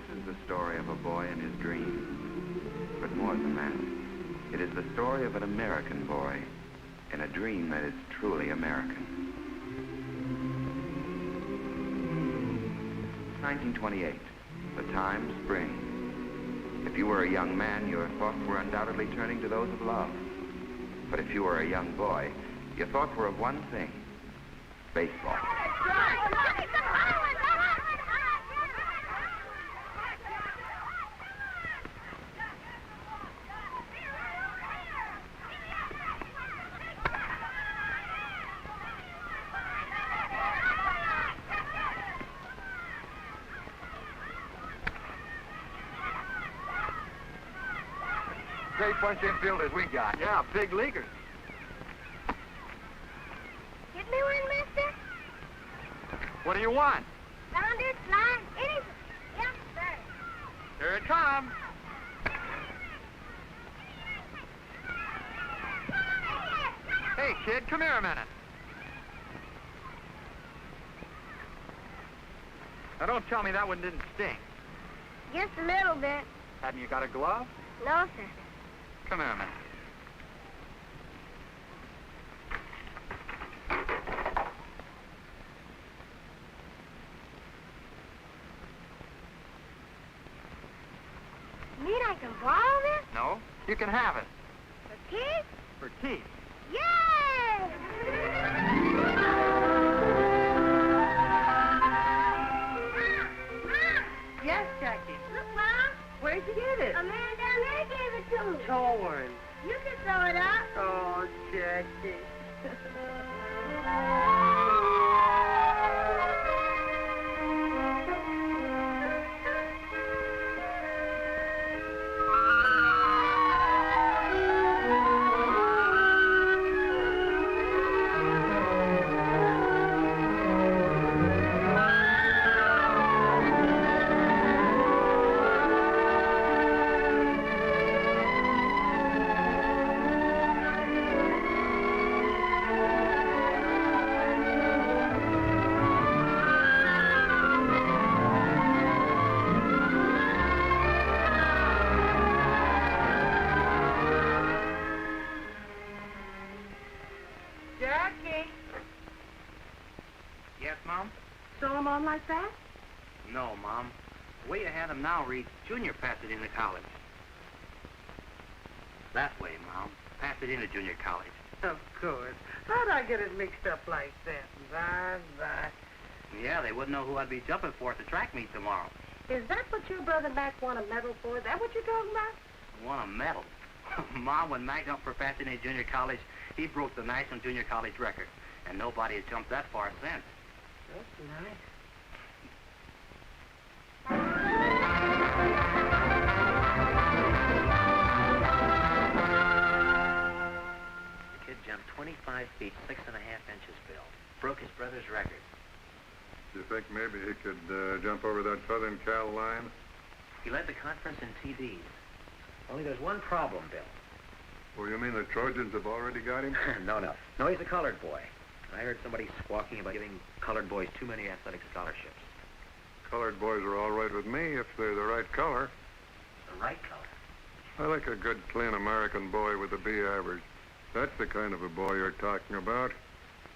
This is the story of a boy and his dream. But more than that, it is the story of an American boy in a dream that is truly American. 1928, the time spring. If you were a young man, your thoughts were undoubtedly turning to those of love. But if you were a young boy, your thoughts were of one thing: baseball. Great bunch of infielders we got. Yeah, big leaguers. Get me one, mister? What do you want? Thunder, slide, anything. Yes, sir. Here it comes. Hey, kid, come here a minute. Now, don't tell me that one didn't sting. Just a little bit. Hadn't you got a glove? No, sir. Come here a minute. You mean I can borrow this? No, you can have it. For teeth? For teeth. Yay! Yes, Jackie. Look, Mom. Where'd you get it? A man down there gave it to me. Torn. You can throw it up. Oh, Jackie. Jackie. Yes, Mom? Sew him on like that? No, Mom. The way you had him now reads Junior Pasadena College. That way, Mom. Pasadena Junior College. Of course. How'd I get it mixed up like that? Bye. Yeah, they wouldn't know who I'd be jumping for at the track meet tomorrow. Is that what your brother Mac won a medal for? Is that what you're talking about? Won a medal. Mom, when Mac jumped for Pasadena Junior College, he broke the National Junior College record. And nobody has jumped that far since. That's nice. The kid jumped 25 feet, 6.5 inches, Bill. Broke his brother's record. Do you think maybe he could jump over that Southern Cal line? He led the conference in TDs. Only there's one problem, Bill. Well, you mean the Trojans have already got him? No, he's a colored boy. I heard somebody squawking about giving colored boys too many athletic scholarships. Colored boys are all right with me if they're the right color. The right color? I like a good, clean American boy with a B average. That's the kind of a boy you're talking about.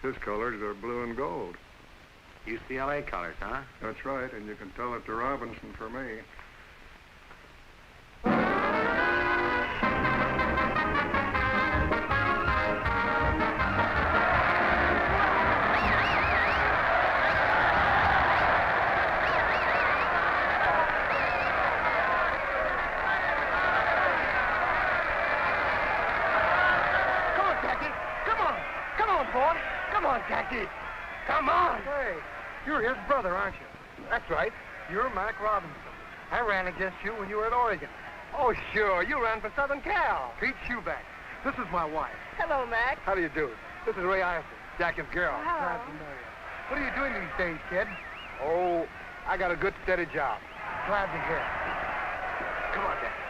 His colors are blue and gold. UCLA colors, huh? That's right, and you can tell it to Robinson for me. Jackie, come on! Hey, you're his brother, aren't you? That's right. You're Mac Robinson. I ran against you when you were at Oregon. Oh, sure. You ran for Southern Cal. Pete Shoeback. This is my wife. Hello, Mac. How do you do? This is Ray Iverson, Jackie's girl. Hello. Glad to know you. What are you doing these days, kid? Oh, I got a good, steady job. Glad to hear it. Come on, Jackie.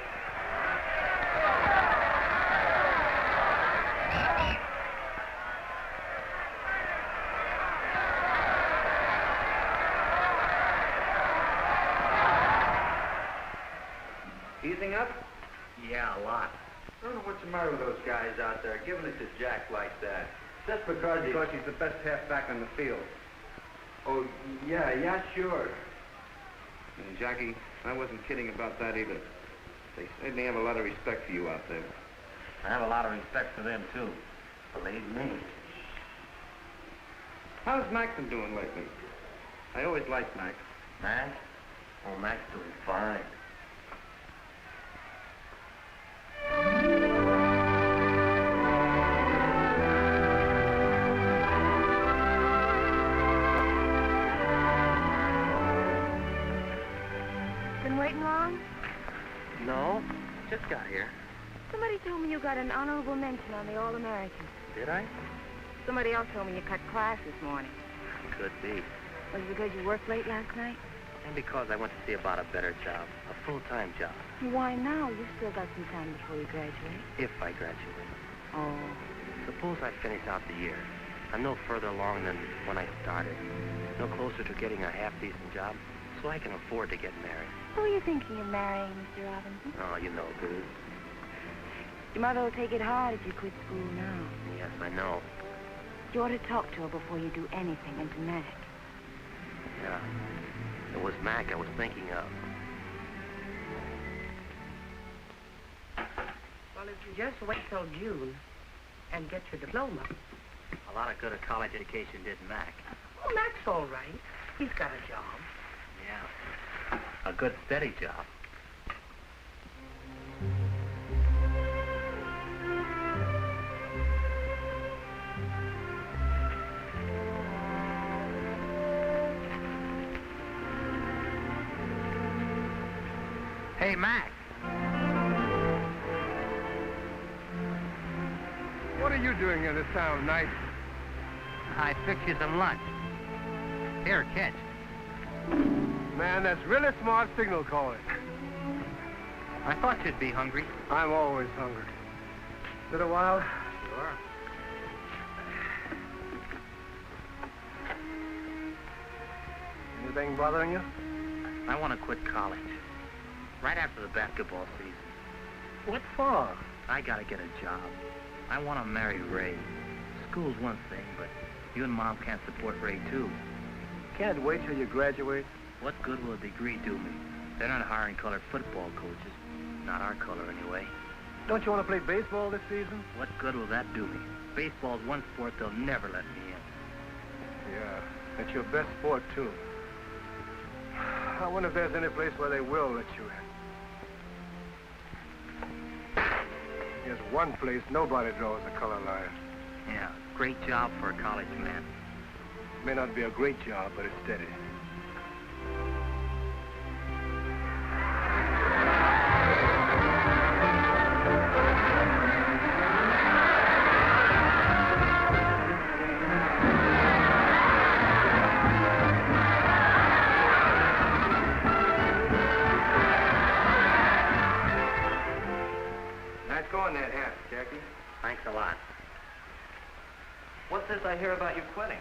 Yeah, a lot. I don't know what's the matter with those guys out there, giving it to Jack like that. Just because he's the best halfback on the field. Oh, yeah, sure. And Jackie, I wasn't kidding about that either. They certainly have a lot of respect for you out there. I have a lot of respect for them, too. Believe me. How's Mac been doing lately? I always liked Mac. Mac? Oh, Mac's doing fine. Been waiting long? No, just got here. Somebody told me you got an honorable mention on the All-American. Did I? Somebody else told me you cut class this morning. Could be. Was it because you worked late last night? And because I went to see about a better job, a full-time job, Why now? You've still got some time before you graduate. if I graduate. Oh. Suppose I finish out the year. I'm no further along than when I started. No closer to getting a half-decent job, so I can afford to get married. Who are you thinking of marrying, Mr. Robinson? Oh, you know, dude. Your mother will take it hard if you quit school now. Yes, I know. You ought to talk to her before you do anything, and to Mac. Yeah. It was Mac I was thinking of. Well, if you just wait till June and get your diploma. A lot of good a college education did Mac. Oh, Mac's all right. He's got a job. Yeah. A good, steady job. Hey, Mac. What are you doing in this town of night? I fixed you some lunch. Here, catch. Man, that's really smart signal calling. I thought you'd be hungry. I'm always hungry. Been a while? Sure. Anything bothering you? I want to quit college. Right after the basketball season. What for? I gotta get a job. I want to marry Ray. School's one thing, but you and Mom can't support Ray, too. Can't wait till you graduate. What good will a degree do me? They're not hiring colored football coaches. Not our color, anyway. Don't you want to play baseball this season? What good will that do me? Baseball's one sport they'll never let me in. Yeah, it's your best sport, too. I wonder if there's any place where they will let you in. There's one place nobody draws a color line. Yeah, great job for a college man. May not be a great job, but it's steady. Nice going, that hat, Jackie. Thanks a lot. What's this I hear about you quitting?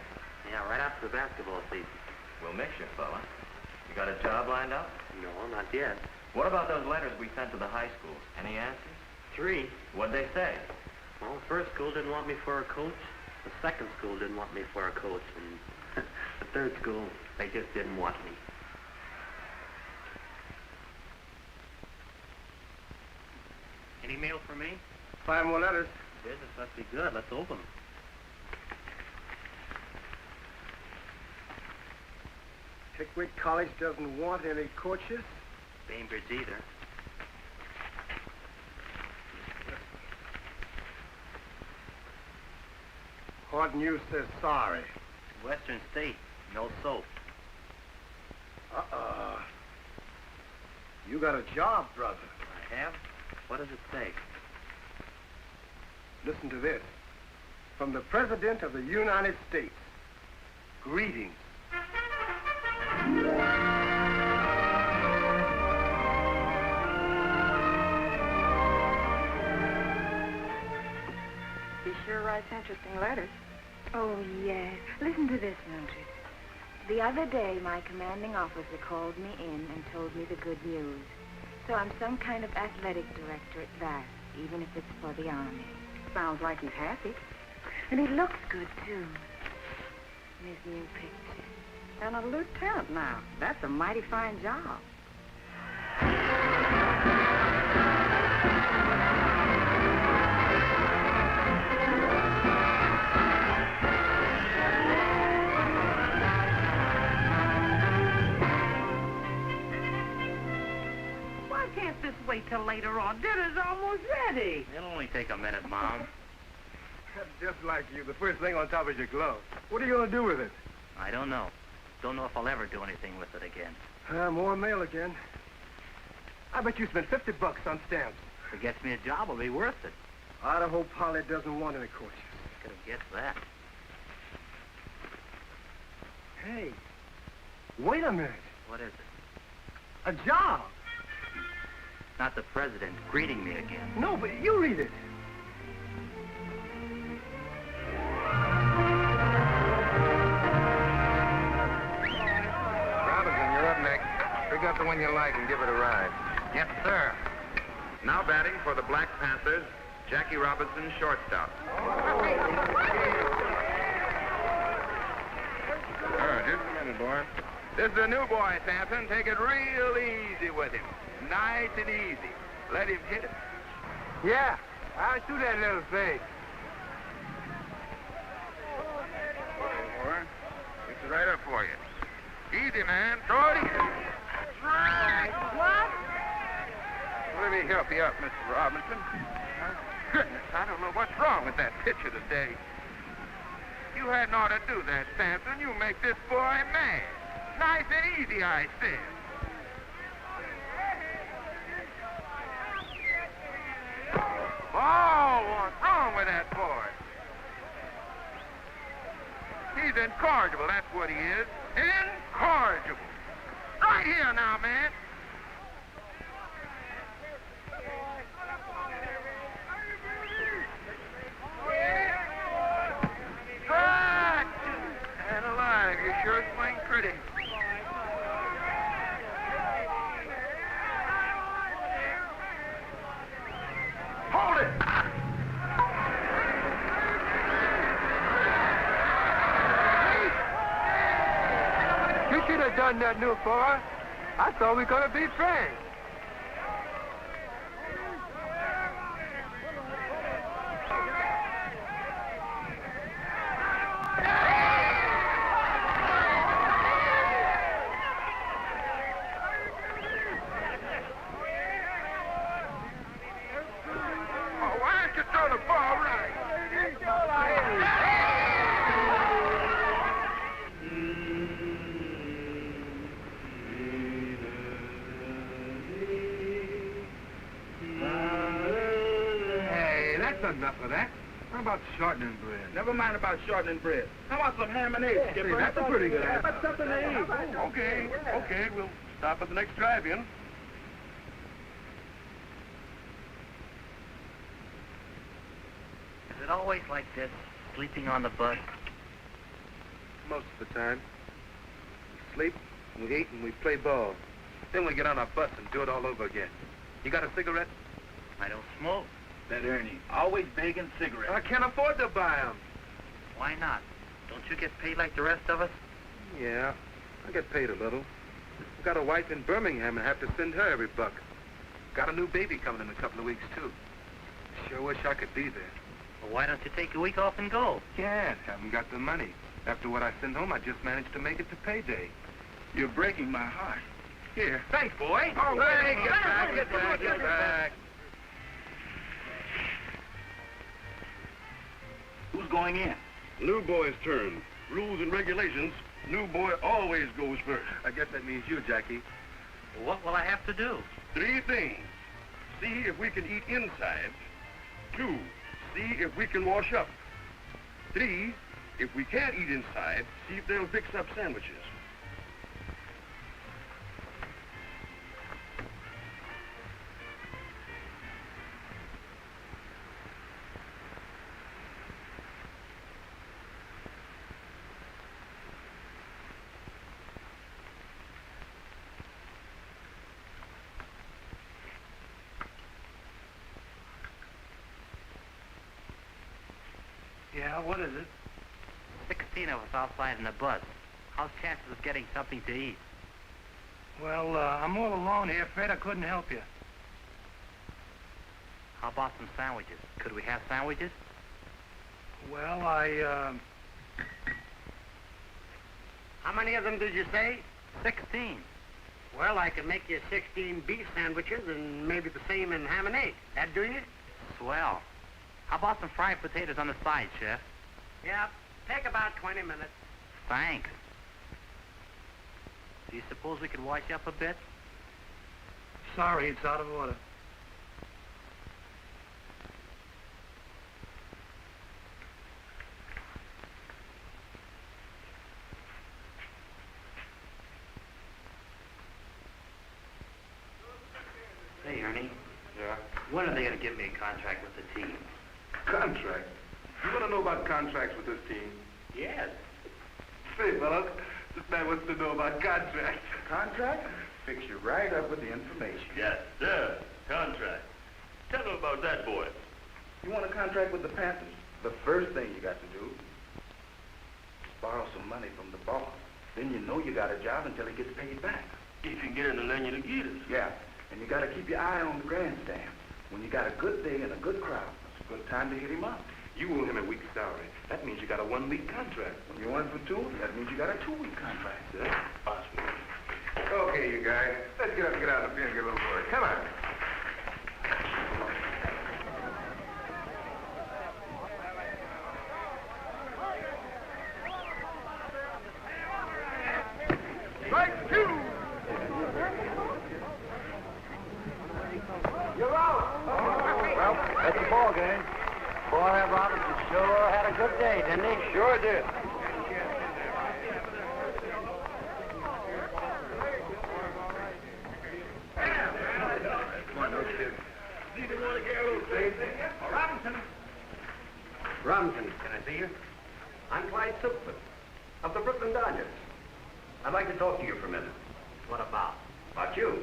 Yeah, right after the basketball season. We'll miss you, fella. You got a job lined up? No, not yet. What about those letters we sent to the high schools? Any answers? 3. What'd they say? Well, the first school didn't want me for a coach. The second school didn't want me for a coach. And the third school, they just didn't want me. Any mail for me? 5 more letters. Business must be good. Let's open them. Pickwick College doesn't want any coaches. Bainbridge either. Hard News says sorry. Western State, no soap. You got a job, brother. I have? What does it say? Listen to this. From the President of the United States. Greetings. He sure writes interesting letters. Oh, yes. Listen to this, Mildred. The other day, my commanding officer called me in and told me the good news. So I'm some kind of athletic director at that, even if it's for the Army. Sounds like he's happy. And he looks good, too. In his new picture. And a lieutenant now. That's a mighty fine job. Why can't this wait till later on? Dinner's almost ready. It'll only take a minute, Mom. Just like you, the first thing on top is your glove. What are you going to do with it? I don't know. Don't know if I'll ever do anything with it again. More mail again. I bet you spent $50 on stamps. If it gets me a job, it'll be worth it. I hope Polly doesn't want any courses. Could have guessed that. Hey, wait a minute. What is it? A job. Not the president greeting me again. No, but you read it. Robinson, you're up next. Pick up the one you like and give it a ride. Yes, sir. Now batting for the Black Panthers, Jackie Robinson, shortstop. Just a minute, boy. This is a new boy, Sampson. Take it real easy with him. Nice and easy. Let him hit it. Yeah, I'll do that little thing. This is right up for you. Easy, man. Throw it in. That's right. What? Let me help you up, Mr. Robinson. Goodness, I don't know what's wrong with that pitcher today. You hadn't ought to do that, Sampson. You make this boy mad. Nice and easy, I said. Oh, what's wrong with that boy? He's incorrigible, that's what he is. Incorrigible. Right here now, man. Good. And alive, you sure swing pretty. Hold it. You should have done that, new boy. I thought we were going to be friends. Oh, why don't you throw the ball right? Hey, that's enough of that. How about shortening bread? Never mind about shortening bread. How about some ham and eggs, Skipper? That's a pretty good idea. That's something to eat. Okay, we'll stop at the next drive-in. Is it always like this, sleeping on the bus? Most of the time. We sleep, and we eat, and we play ball. Then we get on our bus and do it all over again. You got a cigarette? I don't smoke. That Ernie, always begging cigarettes. I can't afford to buy them. Why not? Don't you get paid like the rest of us? Yeah, I get paid a little. I've got a wife in Birmingham and have to send her every buck. Got a new baby coming in a couple of weeks, too. Sure wish I could be there. Well, why don't you take a week off and go? Can't. Haven't got the money. After what I send home, I just managed to make it to payday. You're breaking my heart. Here. Thanks, boy. Oh, hey, get back, get back. Who's going in? New boy's turn. Rules and regulations, new boy always goes first. I guess that means you, Jackie. What will I have to do? 3 things. See if we can eat inside. 2, see if we can wash up. 3, if we can't eat inside, see if they'll fix up sandwiches. Yeah, what is it? 16 of us outside in a bus. How's chances of getting something to eat? Well, I'm all alone here, Fred. I couldn't help you. How about some sandwiches? Could we have sandwiches? Well, How many of them did you say? 16. Well, I can make you 16 beef sandwiches and maybe the same in ham and egg. That do you? Swell. How about some fried potatoes on the side, Chef? Yeah, take about 20 minutes. Thanks. Do you suppose we could wash up a bit? sorry, it's out of order. Hey, Ernie. Yeah? When are they going to give me a contract with the team? Contract? You want to know about contracts with this team? Yes. Say, fellas, this man wants to know about contracts. Contract? Fix you right up with the information. Yes, sir. Contract. Tell them about that, boy. You want a contract with the Panthers? The first thing you got to do is borrow some money from the boss. Then you know you got a job until he gets paid back. If you get in the Lanyard and Gators. Yeah, and you got to keep your eye on the grandstand. When you got a good day and a good crowd, it's a good time to hit him up. You owe him a week's salary. That means you got a 1-week contract. When you want for 2, that means you got a 2-week contract. Yeah? Possible. Okay, you guys. Let's get up and get out of the field and get a little work. Come on. Strike 2! You're out! Well, that's the ball game. Boy, Robinson sure had a good day, didn't he? Sure did. Robinson, can I see you? I'm Clyde Silkman of the Brooklyn Dodgers. I'd like to talk to you for a minute. What about? About you.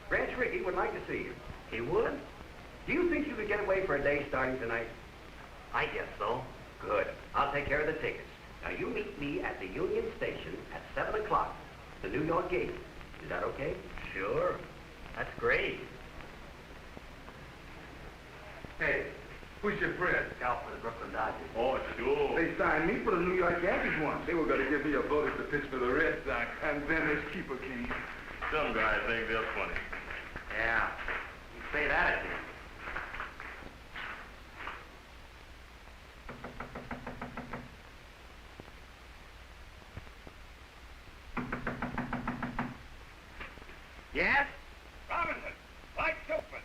Ranch Rickey would like to see you. He would? Do you think you could get away for a day starting tonight? I guess so. Good. I'll take care of the tickets. Now, you meet me at the Union Station at 7 o'clock, the New York gate. Is that okay? Sure. That's great. Hey, who's your friend? Scout for the Brooklyn Dodgers. Oh, sure. They signed me for the New York Yankees once. They were going to give me a bonus to pitch for the Red Sox, and then this keeper came. Some guys think they're funny. Yeah. You say that again. Yes? Robinson, Clyde Silkman.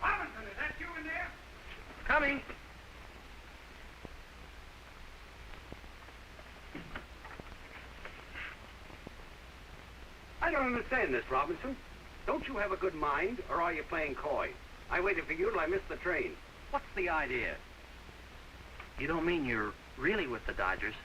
Robinson, is that you in there? Coming. I don't understand this, Robinson. Don't you have a good mind, or are you playing coy? I waited for you till I missed the train. What's the idea? You don't mean you're really with the Dodgers?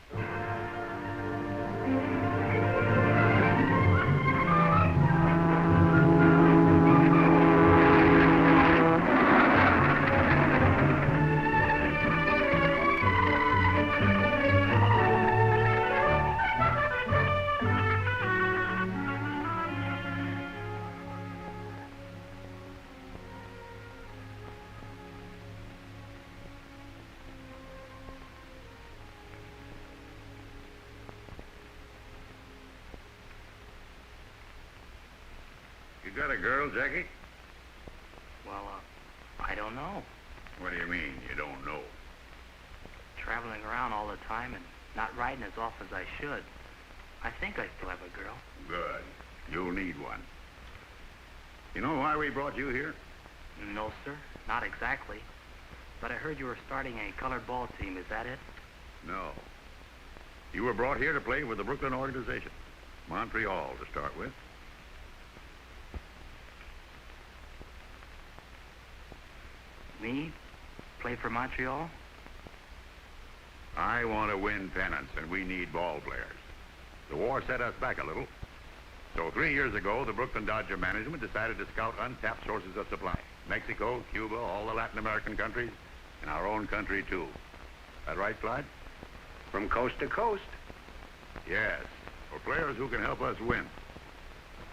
You got a girl, Jackie? Well, I don't know. What do you mean, you don't know? Traveling around all the time and not riding as often as I should. I think I still have a girl. Good. You'll need one. You know why we brought you here? No, sir. Not exactly. But I heard you were starting a colored ball team. Is that it? No. You were brought here to play with the Brooklyn organization. Montreal, to start with. Me? Play for Montreal? I want to win pennants, and we need ball players. The war set us back a little. So 3 years ago, the Brooklyn Dodger management decided to scout untapped sources of supply. Mexico, Cuba, all the Latin American countries, and our own country, too. That right, Clyde? From coast to coast. Yes, for players who can help us win.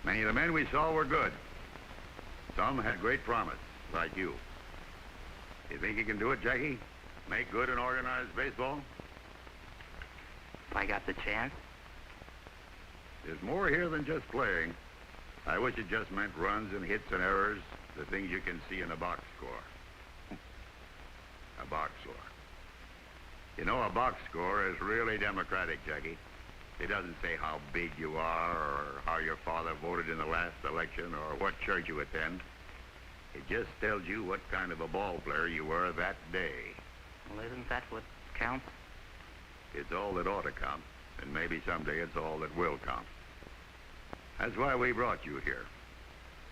Many of the men we saw were good. Some had great promise, like you. You think you can do it, Jackie? Make good and organized baseball? If I got the chance. There's more here than just playing. I wish it just meant runs and hits and errors, the things you can see in a box score. A box score. You know, a box score is really democratic, Jackie. It doesn't say how big you are or how your father voted in the last election or what church you attend. It just tells you what kind of a ball player you were that day. Well, isn't that what counts? It's all that ought to count, and maybe someday it's all that will count. That's why we brought you here.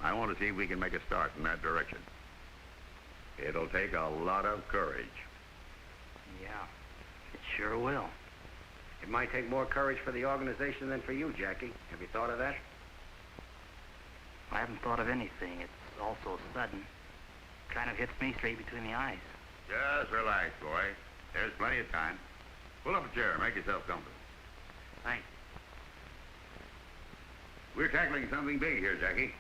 I want to see if we can make a start in that direction. It'll take a lot of courage. Yeah, it sure will. It might take more courage for the organization than for you, Jackie. Have you thought of that? I haven't thought of anything. It's all so sudden. Kind of hits me straight between the eyes. Just relax, boy. There's plenty of time. Pull up a chair. Make yourself comfortable. Thanks. We're tackling something big here, Jackie.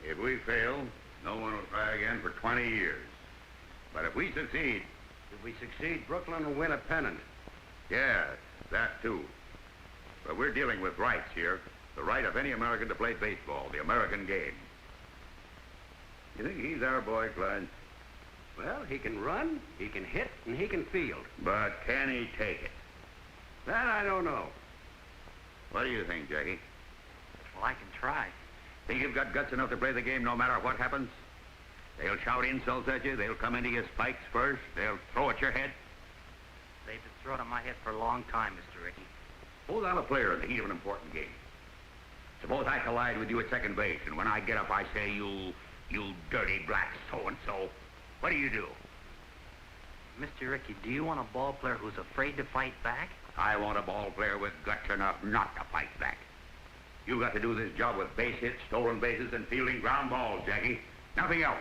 If we fail, no one will try again for 20 years. But if we succeed... If we succeed, Brooklyn will win a pennant. Yes, that too. But we're dealing with rights here. The right of any American to play baseball, the American game. You think he's our boy, Clyde? Well, he can run, he can hit, and he can field. But can he take it? That I don't know. What do you think, Jackie? Well, I can try. Think you've got guts enough to play the game no matter what happens? They'll shout insults at you. They'll come into your spikes first. They'll throw at your head. They've been throwing at my head for a long time, Mr. Ricky. Suppose I'm a player in the heat of an important game. Suppose I collide with you at second base, and when I get up, I say, you dirty black so-and-so. What do you do? Mr. Ricky, do you want a ball player who's afraid to fight back? I want a ball player with guts enough not to fight back. You got to do this job with base hits, stolen bases, and fielding ground balls, Jackie. Nothing else.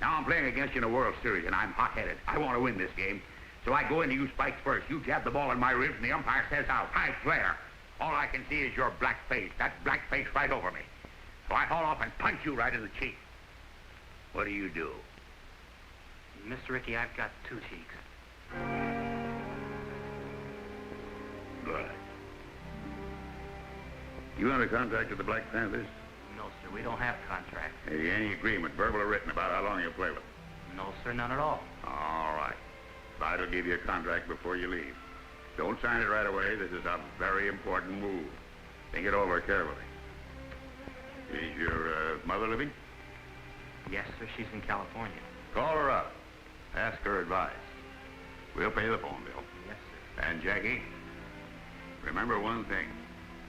Now I'm playing against you in a World Series, and I'm hot-headed. I want to win this game. So I go into you spikes first. You jab the ball in my ribs, and the umpire says out. I flare. All I can see is your black face. That black face right over me. So I haul off and punch you right in the cheek. What do you do? Mr. Ricky, I've got two cheeks. Good. You under contract with the Black Panthers? No, sir, we don't have contracts. Any agreement, verbal or written, about how long you'll play with them? No, sir, none at all. All right. Clyde will give you a contract before you leave. Don't sign it right away. This is a very important move. Think it over carefully. Is your mother living? Yes, sir, she's in California. Call her up. Ask her advice. We'll pay the phone bill. Yes, sir. And, Jackie, remember one thing.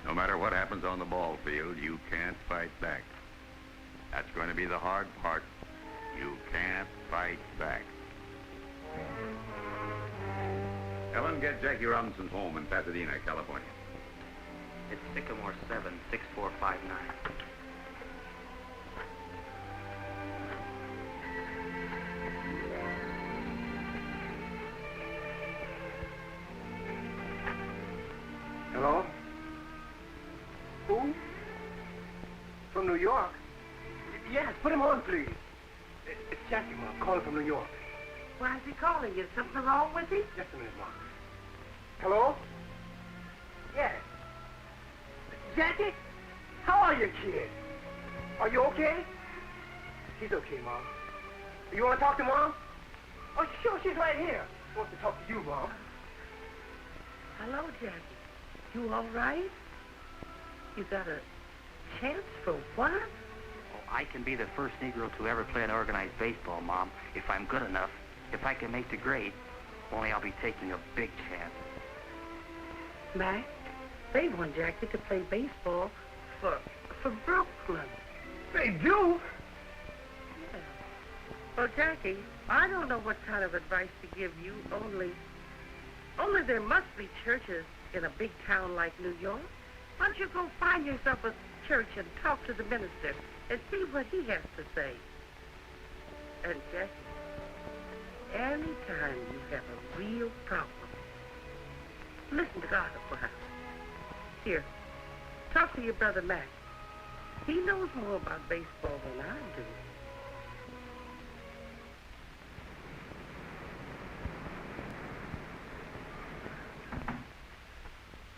No matter what happens on the ball field, you can't fight back. That's going to be the hard part. You can't fight back. Ellen, get Jackie Robinson's home in Pasadena, California. It's Sycamore 7, 6459. Hello? Who? From New York? Yes, put him on, please. It's Jackie, Mom, calling from New York. Why is he calling you? Something wrong with him? Just a minute, Mom. Hello? Yes. Jackie? How are you, kid? Are you okay? She's okay, Mom. You want to talk to Mom? Oh, sure, she's right here. She wants to talk to you, Mom. Hello, Jackie. You all right? You got a chance for what? Oh, I can be the first Negro to ever play an organized baseball, Mom, if I'm good enough. If I can make the grade, only I'll be taking a big chance. Mac, they want Jackie to play baseball for Brooklyn. They do? Yeah. Well, Jackie, I don't know what kind of advice to give you, only there must be churches in a big town like New York. Why don't you go find yourself a church and talk to the minister and see what he has to say? And Jackie, anytime you have a real problem, listen to gossip perhaps. Here, talk to your brother Mac. He knows more about baseball than I do.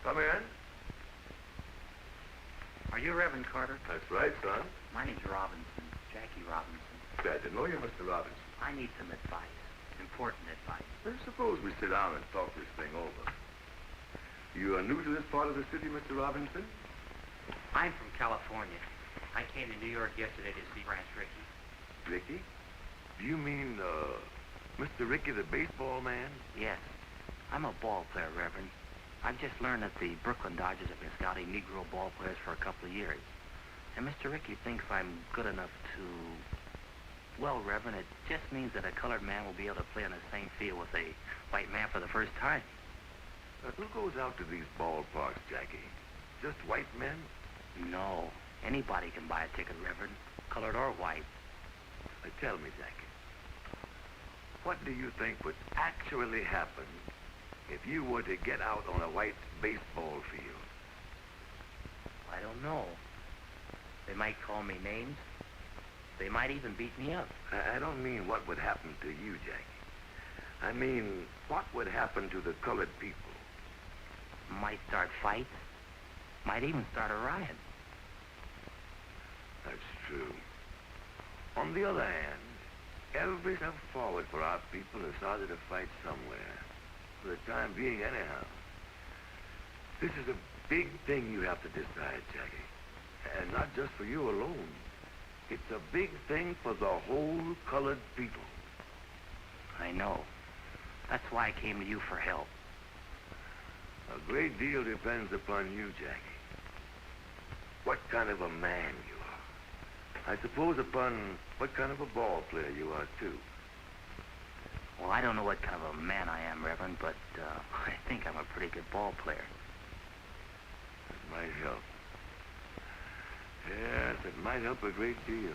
Come in. Are you Reverend Carter? That's right, son. My name's Robinson, Jackie Robinson. Glad to know you, Mr. Robinson. I need some advice, important advice. Well, suppose we sit down and talk this thing over. You are new to this part of the city, Mr. Robinson? I'm from California. I came to New York yesterday to see Branch Rickey. Ricky? Do you mean, Mr. Rickey, the baseball man? Yes. I'm a ball player, Reverend. I've just learned that the Brooklyn Dodgers have been scouting Negro ball players for a couple of years. And Mr. Rickey thinks I'm good enough to... Well, Reverend, it just means that a colored man will be able to play on the same field with a white man for the first time. Who goes out to these ballparks, Jackie? Just white men? No. Anybody can buy a ticket, Reverend, colored or white. Tell me, Jackie, what do you think would actually happen if you were to get out on a white baseball field? I don't know. They might call me names. They might even beat me up. I don't mean what would happen to you, Jackie. I mean, what would happen to the colored people? Might start fights. Might even start a riot. That's true. On the other hand, every step forward for our people has started a fight somewhere. For the time being, anyhow. This is a big thing you have to decide, Jackie. And not just for you alone. It's a big thing for the whole colored people. I know. That's why I came to you for help. A great deal depends upon you, Jackie. What kind of a man you are. I suppose upon what kind of a ball player you are, too. Well, I don't know what kind of a man I am, Reverend, but I think I'm a pretty good ball player. That might help. Yes, it might help a great deal.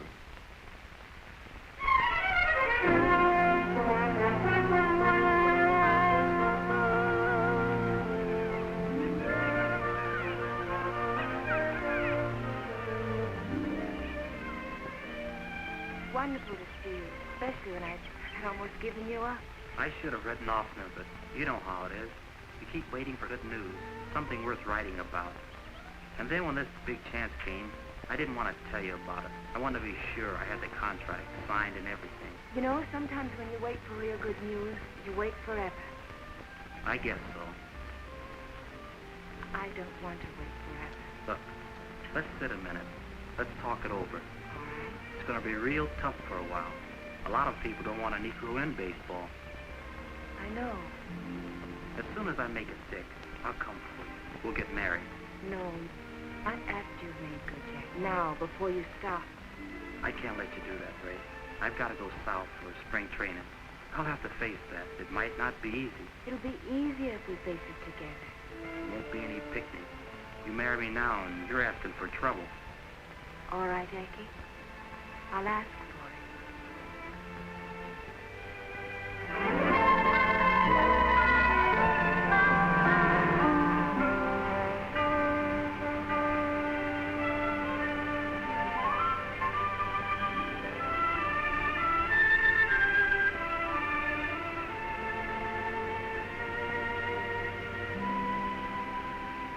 Wonderful to see you, especially when I had almost given you up. I should have written oftener, but you know how it is. You keep waiting for good news, something worth writing about. And then when this big chance came, I didn't want to tell you about it. I wanted to be sure I had the contract signed and everything. You know, sometimes when you wait for real good news, you wait forever. I guess so. I don't want to wait forever. Look, let's sit a minute. Let's talk it over. All right? It's going to be real tough for a while. A lot of people don't want a Negro in baseball. I know. As soon as I make it sick, I'll come for you. We'll get married. No, not after you've made good, Jack. Now, before you stop. I can't let you do that, Ray. I've got to go south for spring training. I'll have to face that. It might not be easy. It'll be easier if we face it together. It won't be any picnic. You marry me now, and you're asking for trouble. All right, Jackie. I'll ask for it.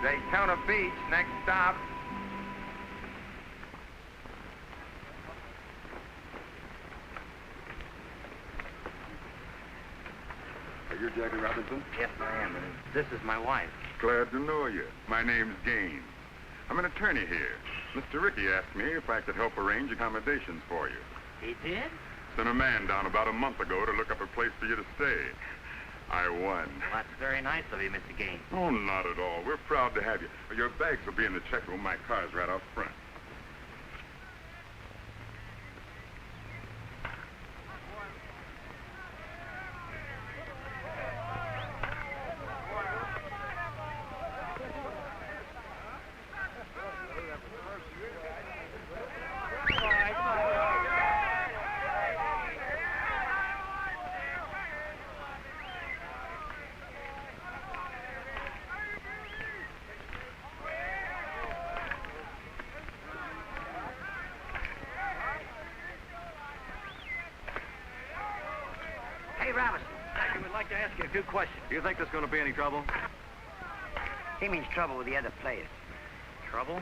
Daytona Beach, next stop. Are you Jackie Robinson? Yes, I am, and this is my wife. Glad to know you. My name's Gaines. I'm an attorney here. Mr. Rickey asked me if I could help arrange accommodations for you. He did? Sent a man down about a month ago to look up a place for you to stay. I won. Well, that's very nice of you, Mr. Gaines. Oh, not at all. We're proud to have you. Your bags will be in the check room. My car's right out front. Hey, Robinson. Jackie would like to ask you a few questions. Do you think there's going to be any trouble? He means trouble with the other players. Trouble?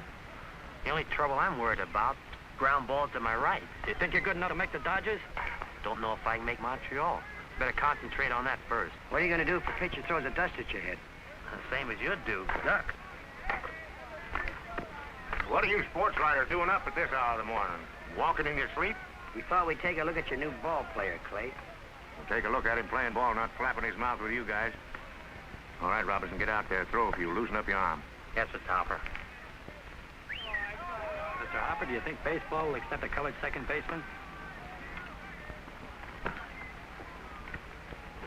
The only trouble I'm worried about, ground balls to my right. Do you think you're good enough to make the Dodgers? Don't know if I can make Montreal. Better concentrate on that first. What are you going to do if a pitcher throws a dust at your head? The same as you'd do. Duck. What are you sports writers doing up at this hour of the morning? Walking in your sleep? We thought we'd take a look at your new ball player, Clay. We'll take a look at him playing ball, not flapping his mouth with you guys. All right, Robinson, get out there. Throw a few. Loosen up your arm. Yes, Mr. Hopper. Mr. Hopper, do you think baseball will accept a colored second baseman?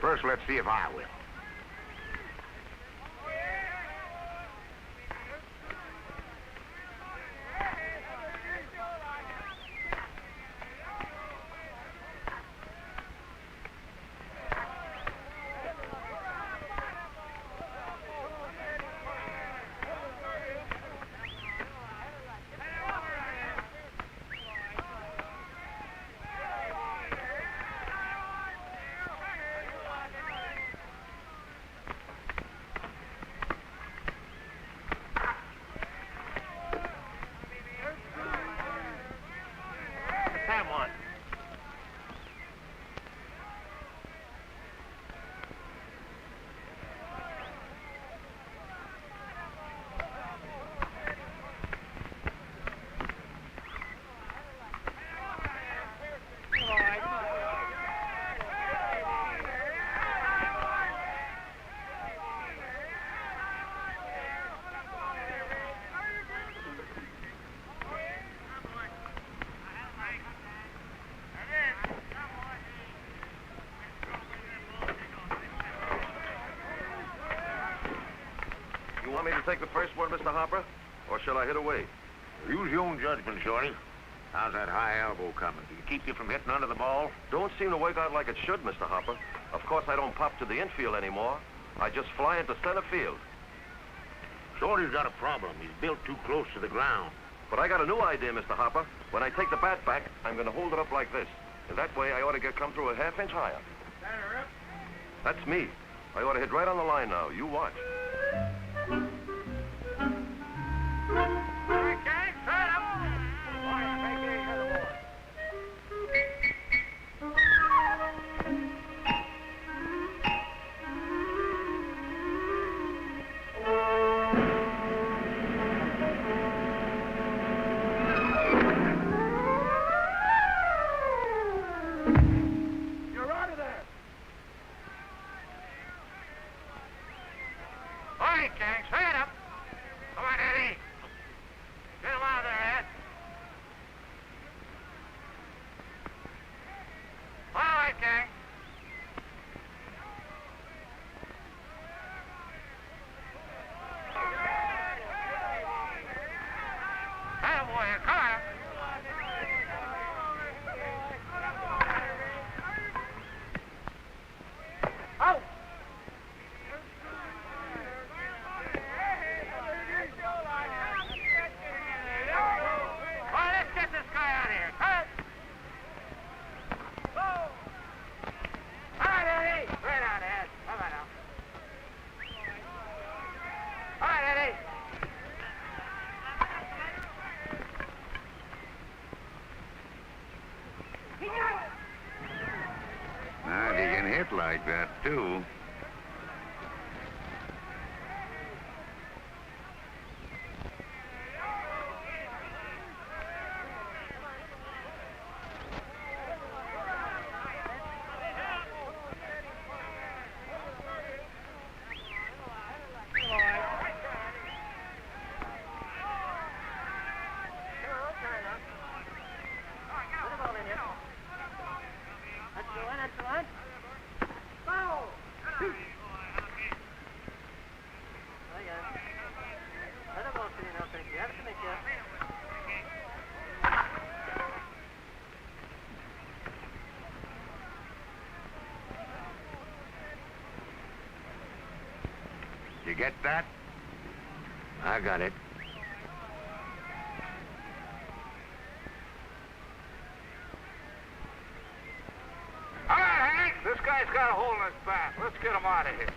First, let's see if I will. You want me to take the first one, Mr. Hopper? Or shall I hit away? Use your own judgment, Shorty. How's that high elbow coming? Do you keep you from hitting under the ball? Don't seem to work out like it should, Mr. Hopper. Of course, I don't pop to the infield anymore. I just fly into center field. Shorty's got a problem. He's built too close to the ground. But I got a new idea, Mr. Hopper. When I take the bat back, I'm going to hold it up like this. And that way, I ought to come through a half-inch higher. That's me. I ought to hit right on the line now. You watch. Now, if you can hit like that, too. You get that? I got it. All right, Hank. This guy guy's got a hole in his back. Let's get him out of here.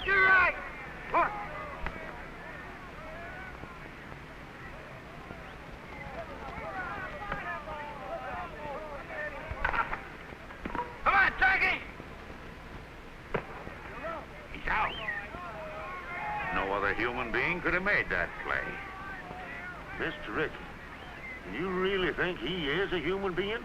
You're right. Look. Come on, Jackie. He's out. No other human being could have made that play. Mr. Ricky, you really think he is a human being?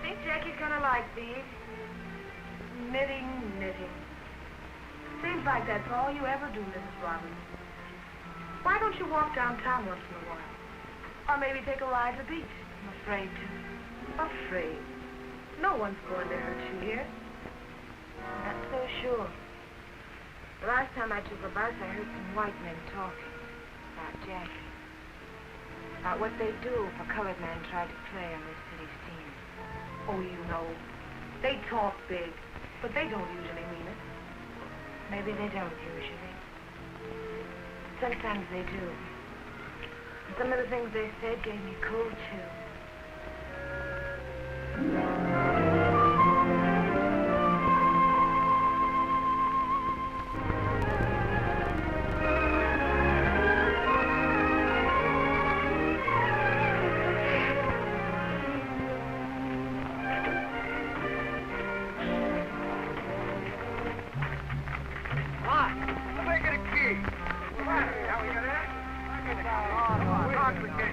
Think Jackie's gonna like these. Knitting. Seems like that's all you ever do, Mrs. Robinson. Why don't you walk downtown once in a while? Or maybe take a ride to the beach? I'm afraid to. Afraid? No one's going to hurt you here. Not so sure. The last time I took a bus, I heard some white men talking about Jackie. About what they do if a colored man tried to play on this city's team. Oh, you know, they talk big, but they don't usually mean it. Maybe they don't usually. Sometimes they do. And some of the things they said gave me cold chills.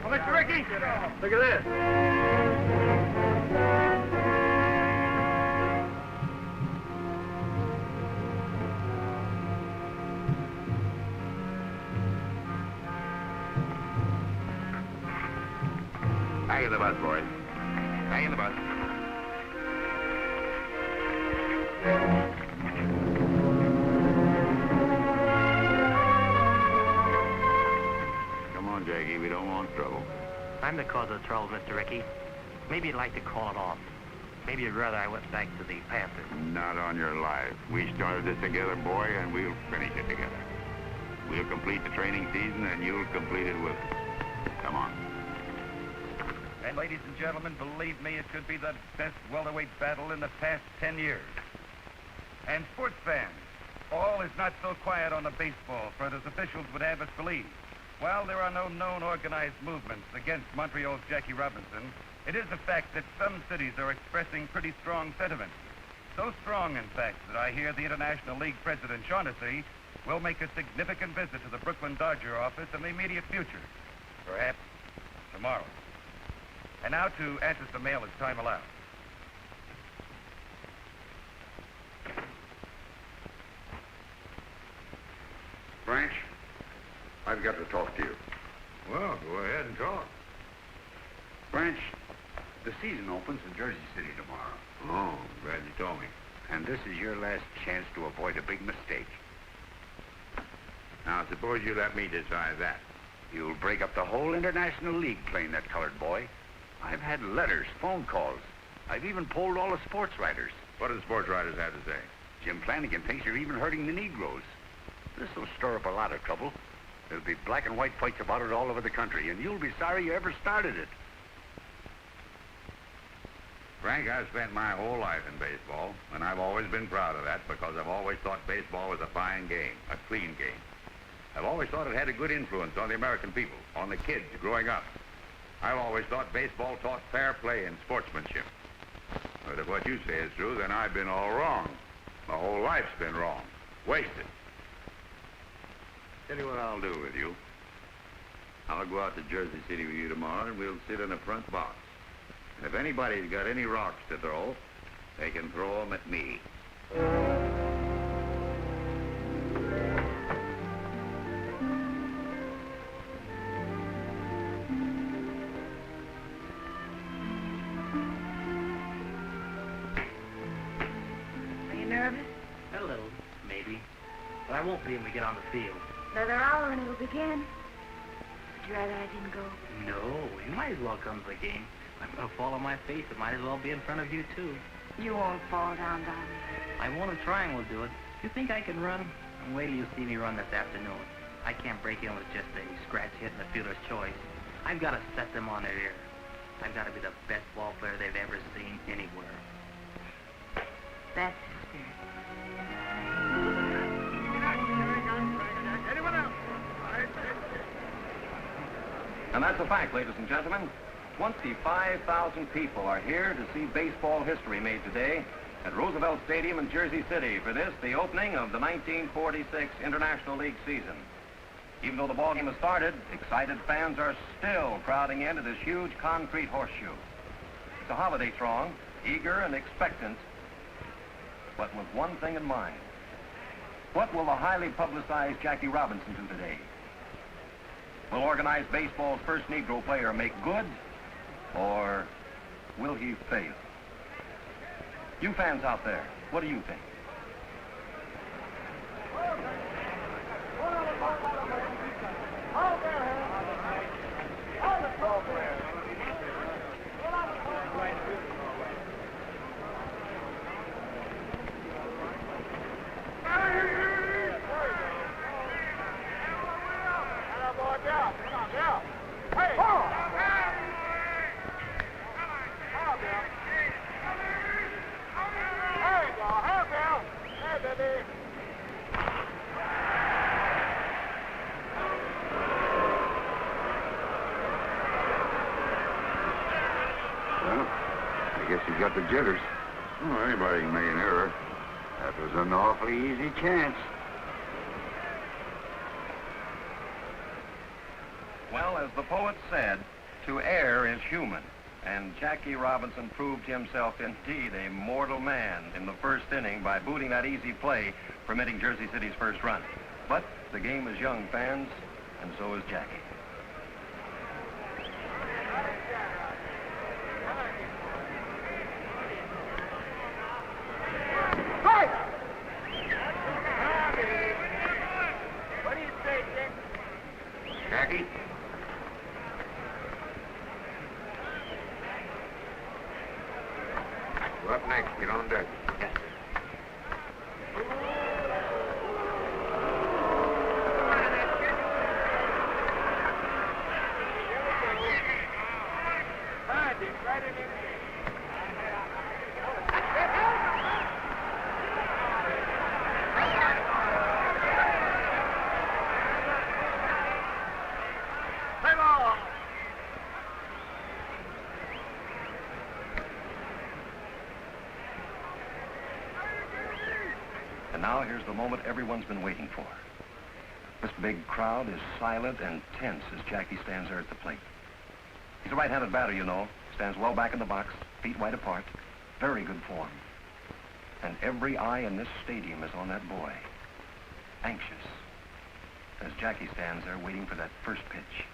Mr. Ricky, look at this. Back in the bus, boys. Back in the bus. Come on, Jackie. We don't want trouble. I'm the cause of the trouble, Mr. Ricky. Maybe you'd like to call it off. Maybe you'd rather I went back to the Panthers. Not on your life. We started this together, boy, and we'll finish it together. We'll complete the training season, and you'll complete it with us. Come on. And ladies and gentlemen, believe me, it could be the best welterweight battle in the past 10 years. And sports fans, all is not so quiet on the baseball front as officials would have us believe. While there are no known organized movements against Montreal's Jackie Robinson, it is a fact that some cities are expressing pretty strong sentiments. So strong, in fact, that I hear the International League President Shaughnessy will make a significant visit to the Brooklyn Dodger office in the immediate future. Perhaps tomorrow. And now to answer some mail as time allows. Branch, I've got to talk to you. Well, go ahead and talk. Branch, the season opens in Jersey City tomorrow. Oh, glad you told me. And this is your last chance to avoid a big mistake. Now, suppose you let me decide that. You'll break up the whole International League playing that colored boy. I've had letters, phone calls. I've even polled all the sports writers. What do the sports writers have to say? Jim Flanagan thinks you're even hurting the Negroes. This will stir up a lot of trouble. There'll be black and white fights about it all over the country, and you'll be sorry you ever started it. Frank, I've spent my whole life in baseball, and I've always been proud of that because I've always thought baseball was a fine game, a clean game. I've always thought it had a good influence on the American people, on the kids growing up. I've always thought baseball taught fair play and sportsmanship. But if what you say is true, then I've been all wrong. My whole life's been wrong. Wasted. Tell you what I'll do with you. I'll go out to Jersey City with you tomorrow, and we'll sit in the front box. And if anybody's got any rocks to throw, they can throw them at me. Are you nervous? A little, maybe. But I won't be when we get on the field. Another hour and it'll begin. Would you rather I didn't go? No, you might as well come to the game. I'm going to fall on my face. It might as well be in front of you, too. You won't fall down, darling. I won't if trying will do it. You think I can run? Wait till you see me run this afternoon. I can't break in with just a scratch hit and a fielder's choice. I've got to set them on their ear. I've got to be the best ball player they've ever seen anywhere. That's the spirit. Anyone else? And that's a fact, ladies and gentlemen. 25,000 people are here to see baseball history made today at Roosevelt Stadium in Jersey City for this, the opening of the 1946 International League season. Even though the ball game has started, excited fans are still crowding into this huge concrete horseshoe. It's a holiday throng, eager and expectant, but with one thing in mind. What will the highly publicized Jackie Robinson do today? Will organized baseball's first Negro player make good, or will he fail? You fans out there, what do you think? I guess he's got the jitters. Well, anybody can make an error. That was an awfully easy chance. Well, as the poet said, to err is human. And Jackie Robinson proved himself indeed a mortal man in the first inning by booting that easy play, permitting Jersey City's first run. But the game is young, fans, and so is Jackie. What do you say, Dick? Jackie? We're up next. Get on deck. Yes, sir. And now here's the moment everyone's been waiting for. This big crowd is silent and tense as Jackie stands there at the plate. He's a right-handed batter, you know. Stands well back in the box, feet wide apart. Very good form. And every eye in this stadium is on that boy. Anxious. As Jackie stands there waiting for that first pitch.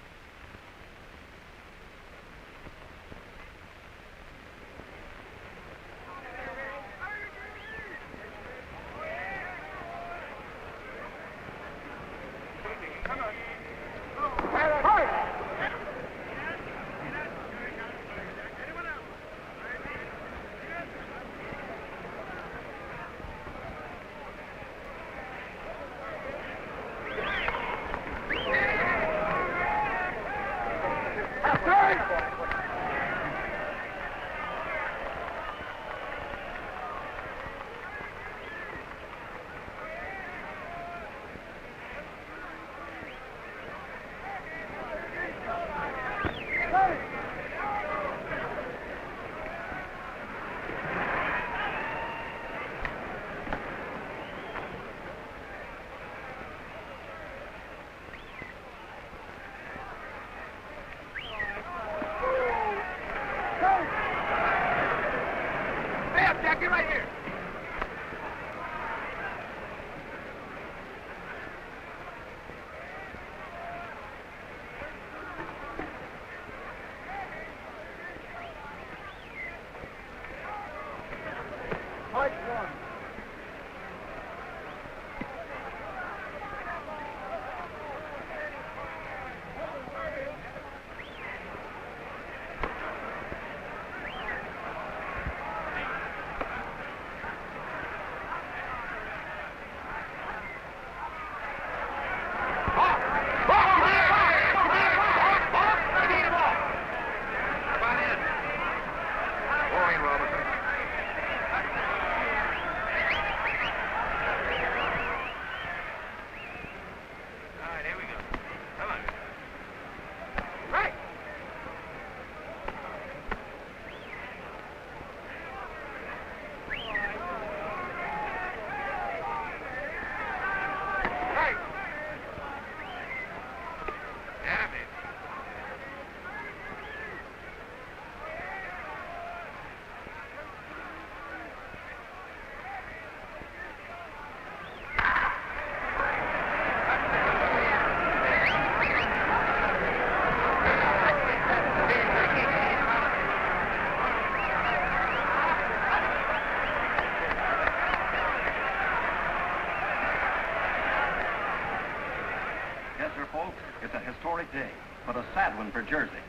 folks, it's a historic day, but a sad one for Jersey.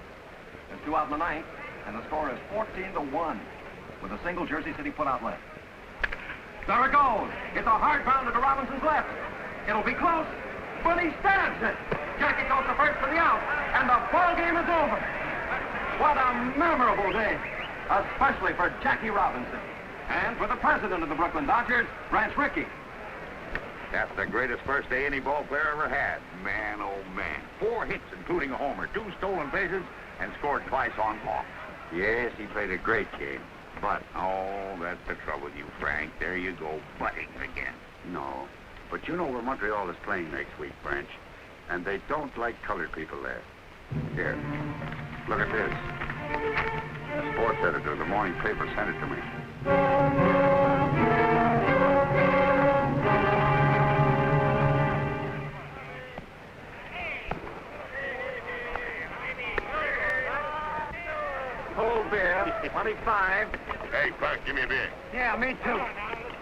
It's 2 out in the ninth, and the score is 14-1, with a single Jersey City put-out left. There it goes. It's a hard grounder to Robinson's left. It'll be close, but he stabs it. Jackie goes to first for the out, and the ball game is over. What a memorable day, especially for Jackie Robinson. And for the president of the Brooklyn Dodgers, Ranch Rickey. That's the greatest first day any ball player ever had. Man, oh man. 4 hits, including a homer, 2 stolen bases, and scored twice on walks. Yes, he played a great game. But, oh, that's the trouble with you, Frank. There you go, butting again. No. But you know where Montreal is playing next week, Branch. And they don't like colored people there. Here, look at this. The sports editor of the morning paper sent it to me. Cold beer, 25. Hey, Buck, give me a beer. Yeah, me too.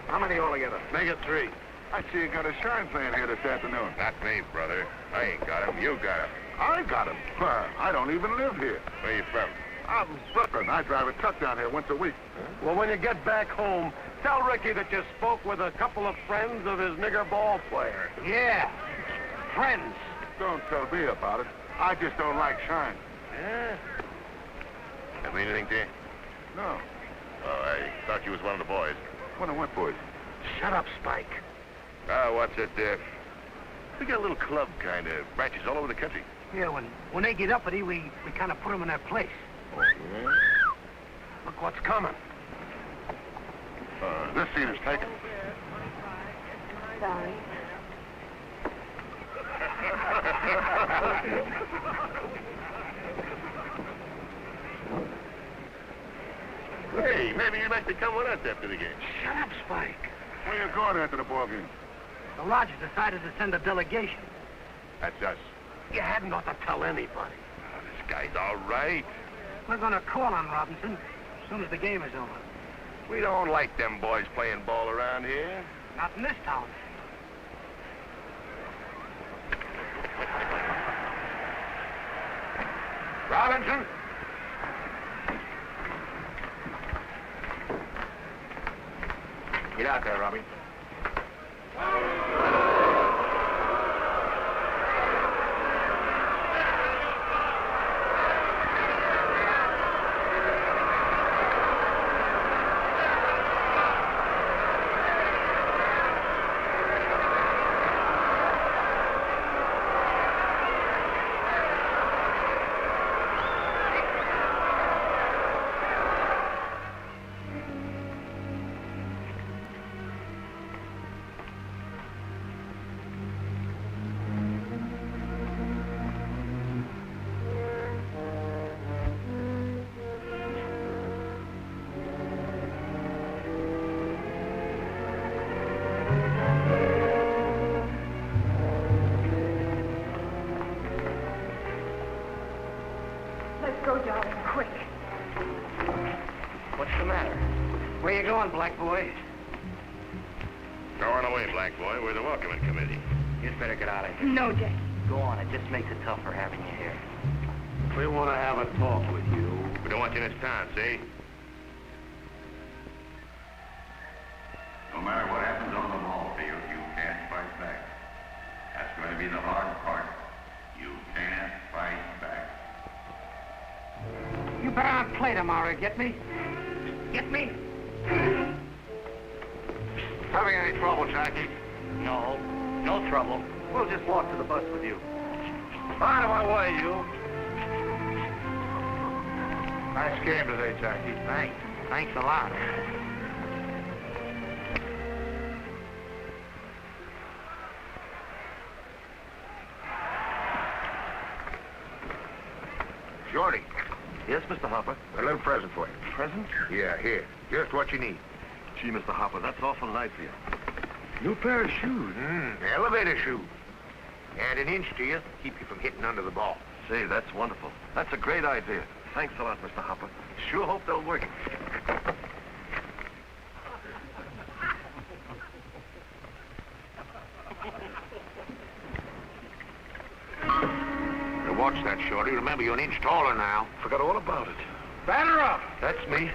How many altogether? Make it 3. I see you got a shine playing here this afternoon. Not me, brother. I ain't got him. You got him. I got him? I don't even live here. Where you from? I'm Brooklyn. I drive a truck down here once a week. Well, when you get back home, tell Ricky that you spoke with a couple of friends of his nigger ball player. Yeah, friends. Don't tell me about it. I just don't like shine. Yeah? That mean anything to you? No. Oh, I thought you was one of the boys. One of what boys? Shut up, Spike. What's it, we got a little club kind of branches all over the country. Yeah, when they get uppity, we kind of put them in their place. Oh, yeah? Look what's coming. This seat is taken. Sorry. Hey, maybe you'd like to come with us after the game. Shut up, Spike. Where you going after the ball game? The Rogers decided to send a delegation. That's us. You hadn't ought to tell anybody. Oh, this guy's all right. We're going to call on Robinson as soon as the game is over. We don't like them boys playing ball around here. Not in this town. Robinson? Get out there, Robbie. Go, darling, quick. What's the matter? Where you going, black boy? Go on away, black boy. We're the welcoming committee. You'd better get out of here. No, Jackie. Go on. It just makes it tougher having you here. We want to have a talk with you. We don't want you in this town, see? No matter what happens on the ball field, you can't fight back. That's going to be the hard part. You can't fight back. You better not play tomorrow, get me? Get me? Having any trouble, Jackie? No. No trouble. We'll just walk to the bus with you. Out of my way, you. Nice game today, Jackie. Thanks. Thanks a lot. Shorty, Yes, Mr. Hopper. a little present for you. Present? Yeah, here. Just what you need. Gee, Mr. Hopper, that's awful nice of you. New pair of shoes. Elevator shoe. Add an inch to you, keep you from hitting under the ball. Say, that's wonderful. That's a great idea. Thanks a lot, Mr. Hopper. Sure hope they'll work. Watch that, Shorty. Remember, you're an inch taller now. Forgot all about it. Batter up! That's me.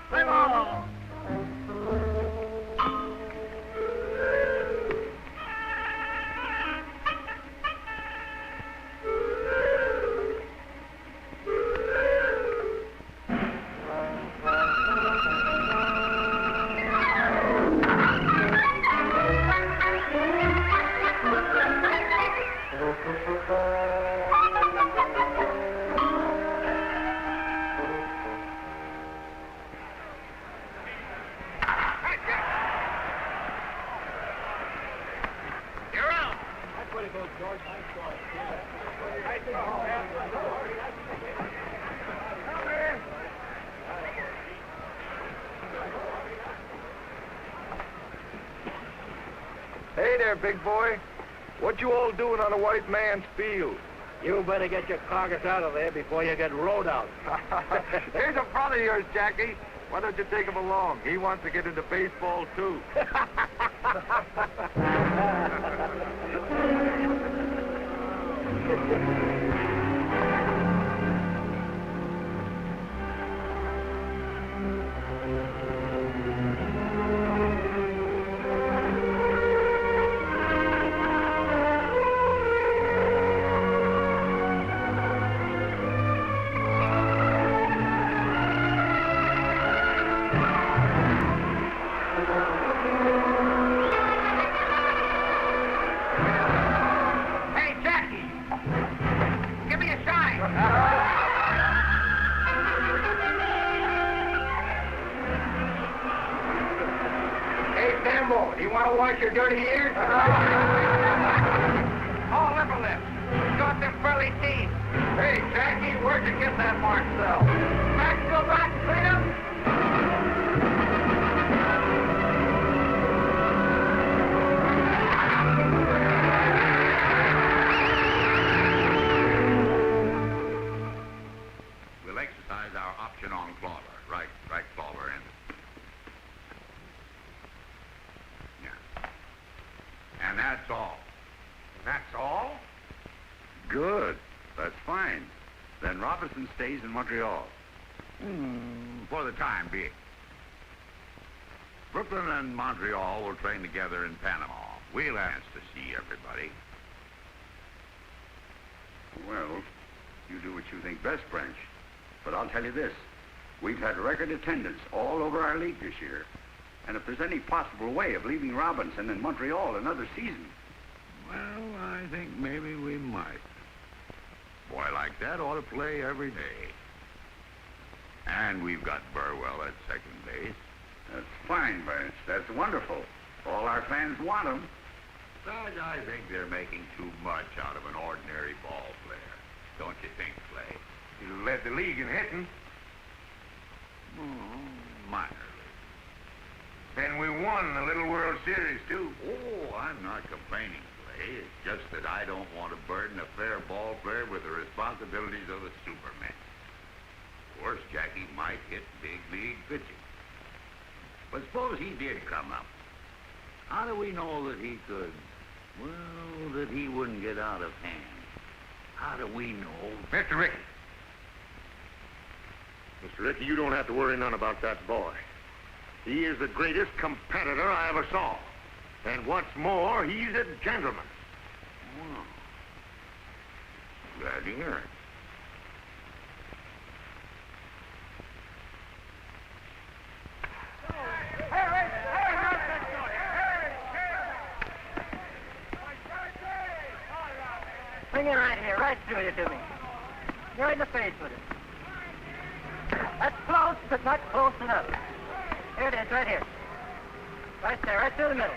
Play ball! Hey there, big boy. What you all doing on a white man's field? You better get your carcass out of there before you get rode out. Here's a brother of yours, Jackie. Why don't you take him along? He wants to get into baseball, too. Hey, Jackie! Give me a sign! Hey, Sambo, you want to wash your dirty ears? Oh, liver lips. Got them pearly teeth. Hey, Jackie, where'd you get that Marcel? Maxwell Rock Freedom? We'll exercise our option on Clover. Right, Clover, and... Yeah. And that's all. That's all? Good. That's fine. Then Robinson stays in Montreal. For the time being. Brooklyn and Montreal will train together in Panama. We'll ask to see everybody. Well, you do what you think best, French. But I'll tell you this. We've had record attendance all over our league this year. And if there's any possible way of leaving Robinson in Montreal another season... Well, I think maybe we might. Boy like that ought to play every day. And we've got Burwell at second base. That's fine, Burns. That's wonderful. All our fans want him. Besides, I think they're making too much out of an ordinary ball player. Don't you think, Clay? He led the league in hitting. Minor league. And we won the Little World Series, too. Oh, I'm not complaining, Clay. It's just that I don't want to burden a fair ball player with the responsibilities of a Superman. Of course, Jackie might hit big league pitching. But suppose he did come up. How do we know that he could, well, that he wouldn't get out of hand? How do we know? Mr. Ricky. Mr. Ricky, you don't have to worry none about that boy. He is the greatest competitor I ever saw. And what's more, he's a gentleman. Well, glad to hear it. Bring it right here, right through you to me. You're in the face with it. That's close, but not close enough. Here it is, right here. Right there, right through the middle.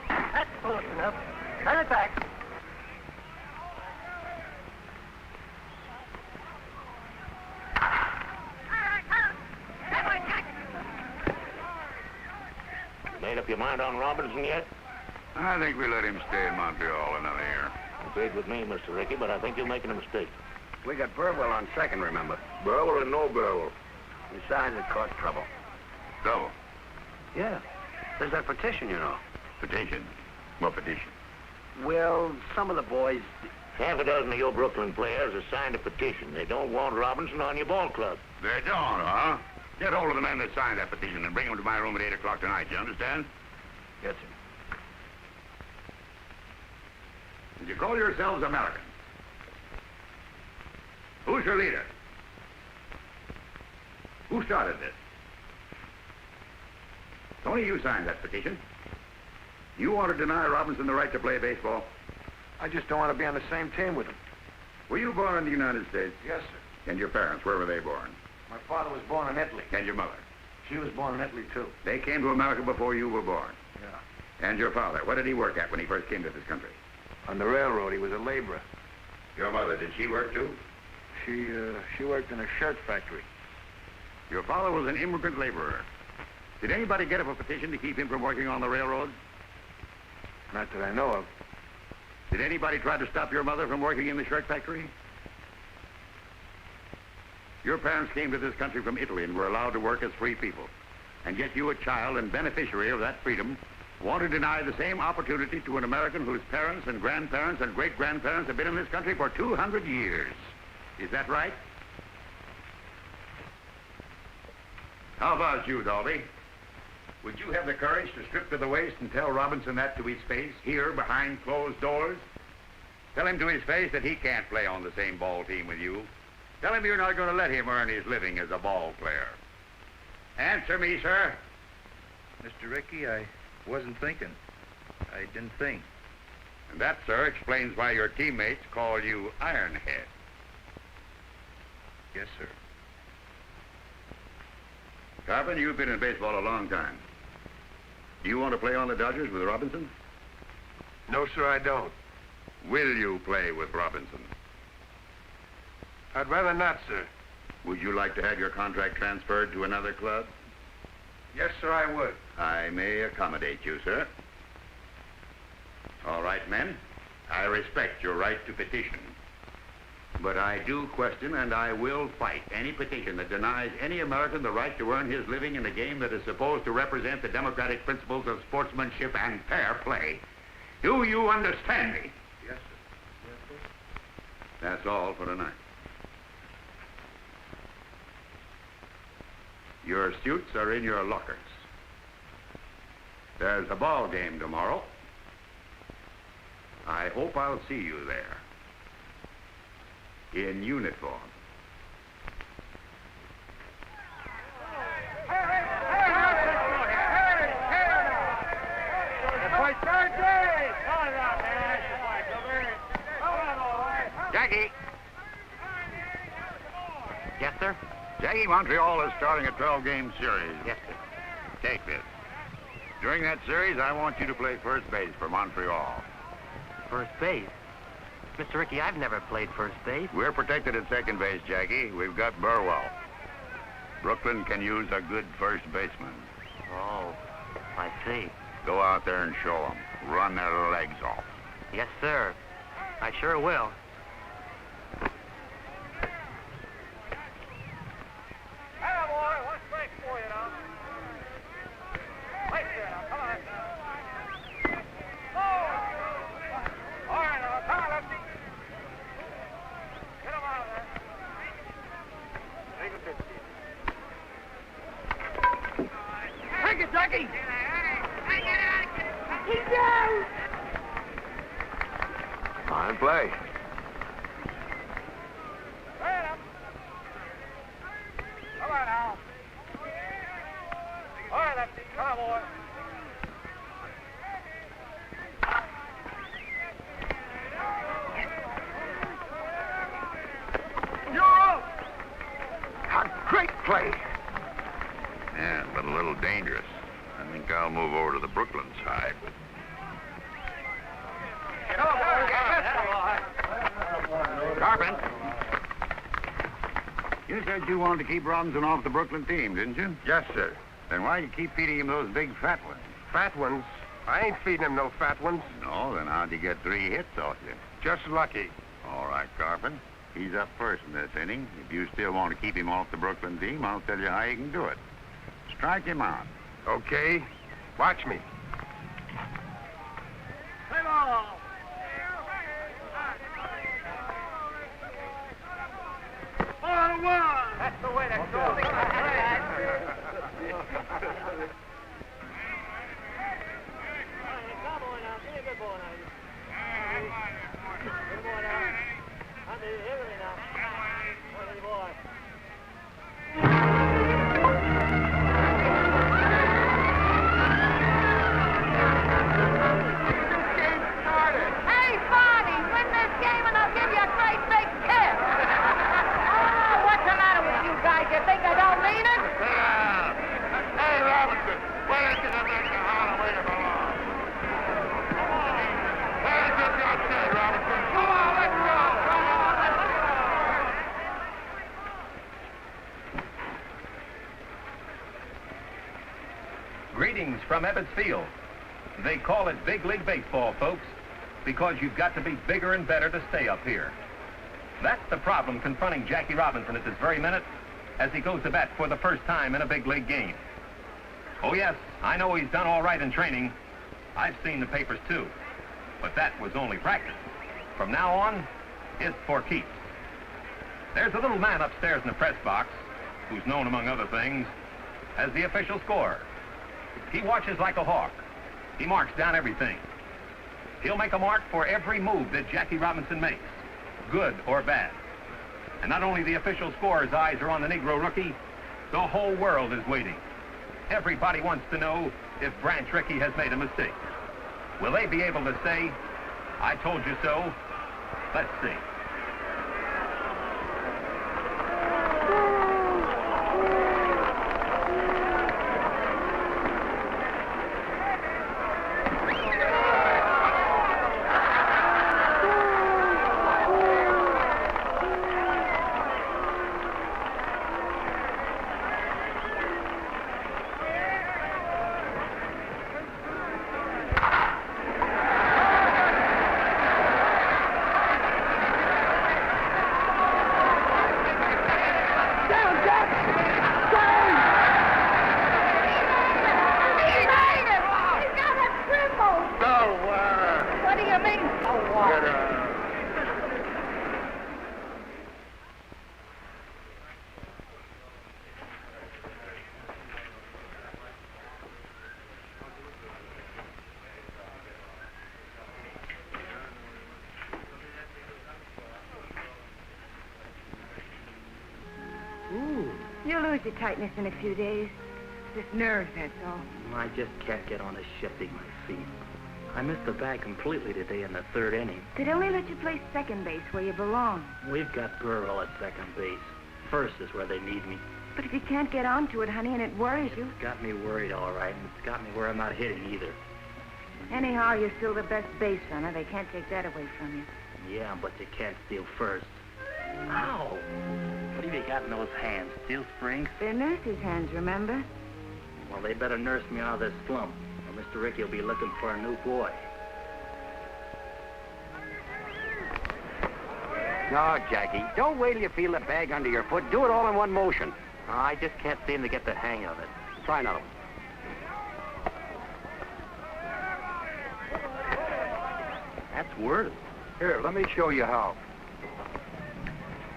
That's close enough. Turn it back. Made up your mind on Robinson yet? I think we let him stay in Montreal another year. Agreed with me, Mr. Ricky, but I think you're making a mistake. We got Burwell on second, remember? Burwell and no Burwell. Besides, it caused trouble. So, Yeah. There's that petition, you know. petition. What petition? Well, some of the boys... Half a dozen of your Brooklyn players have signed a petition. They don't want Robinson on your ball club. They don't, huh? Get hold of the men that signed that petition and bring them to my room at 8 o'clock tonight. You understand? Yes, sir. And you call yourselves Americans. Who's your leader? Who started this? Tony, you signed that petition. You want to deny Robinson the right to play baseball? I just don't want to be on the same team with him. Were you born in the United States? Yes, sir. And your parents, where were they born? My father was born in Italy. And your mother? She was born in Italy, too. They came to America before you were born. Yeah. And your father, what did he work at when he first came to this country? On the railroad, he was a laborer. Your mother, did she work too? She worked in a shirt factory. Your father was an immigrant laborer. Did anybody get up a petition to keep him from working on the railroad? Not that I know of. Did anybody try to stop your mother from working in the shirt factory? Your parents came to this country from Italy and were allowed to work as free people. And yet you, a child and beneficiary of that freedom, want to deny the same opportunity to an American whose parents and grandparents and great-grandparents have been in this country for 200 years. Is that right? How about you, Dalby? Would you have the courage to strip to the waist and tell Robinson that to his face, here behind closed doors? Tell him to his face that he can't play on the same ball team with you. Tell him you're not going to let him earn his living as a ball player. Answer me, sir. Mr. Rickey, I wasn't thinking. I didn't think. And that, sir, explains why your teammates call you Ironhead. Yes, sir. Carpenter, you've been in baseball a long time. Do you want to play on the Dodgers with Robinson? No, sir, I don't. Will you play with Robinson? I'd rather not, sir. Would you like to have your contract transferred to another club? Yes, sir, I would. I may accommodate you, sir. All right, men. I respect your right to petition. But I do question and I will fight any petition that denies any American the right to earn his living in a game that is supposed to represent the democratic principles of sportsmanship and fair play. Do you understand me? Yes, sir. Yes, sir. That's all for tonight. Your suits are in your lockers. There's a ball game tomorrow. I hope I'll see you there. In uniform. Jackie! Yes, sir? Jackie, Montreal is starting a 12-game series. Yes, sir. Take this. During that series, I want you to play first base for Montreal. First base? Mr. Rickey, I've never played first base. We're protected at second base, Jackie. We've got Burwell. Brooklyn can use a good first baseman. Oh, I see. Go out there and show them. Run their legs off. Yes, sir. I sure will. Jackie! Fine play. Come on now. All right, lefty. Come on, boy. You're up. A great play. Yeah, but a little dangerous. I think I'll move over to the Brooklyn side. Carpenter. You said you wanted to keep Robinson off the Brooklyn team, didn't you? Yes, sir. Then why you keep feeding him those big fat ones? Fat ones? I ain't feeding him no fat ones. No, then how'd you get 3 hits off you? Just lucky. All right, Carpenter. He's up first in this inning. If you still want to keep him off the Brooklyn team, I'll tell you how you can do it. Strike him out. Okay. Watch me. Play ball. Ball one. That's the way to go. Greetings from Ebbets Field. They call it Big League Baseball, folks, because you've got to be bigger and better to stay up here. That's the problem confronting Jackie Robinson at this very minute as he goes to bat for the first time in a big league game. Oh, yes, I know he's done all right in training. I've seen the papers, too. But that was only practice. From now on, it's for keeps. There's a little man upstairs in the press box who's known, among other things, as the official scorer. He watches like a hawk. He marks down everything. He'll make a mark for every move that Jackie Robinson makes, good or bad. And not only the official scorer's eyes are on the Negro rookie, the whole world is waiting. Everybody wants to know if Branch Rickey has made a mistake. Will they be able to say, "I told you so"? Let's see. You'll lose your tightness in a few days. Just nerves, that's all. I just can't get on to shifting my feet. I missed the bag completely today in the third inning. They'd only let you play second base where you belong. We've got Burwell at second base. First is where they need me. But if you can't get onto it, honey, and it worries you... It's got me worried, all right, and it's got me where I'm not hitting either. Anyhow, you're still the best base runner. They can't take that away from you. Yeah, but you can't steal first. Ow! What have you got in those hands? Steel springs? They're nurse's hands, remember? Well, they better nurse me out of this slump, or Mr. Rickey will be looking for a new boy. No, Jackie, don't wait till you feel the bag under your foot. Do it all in one motion. I just can't seem to get the hang of it. Try another one. That's worse. Here, let me show you how.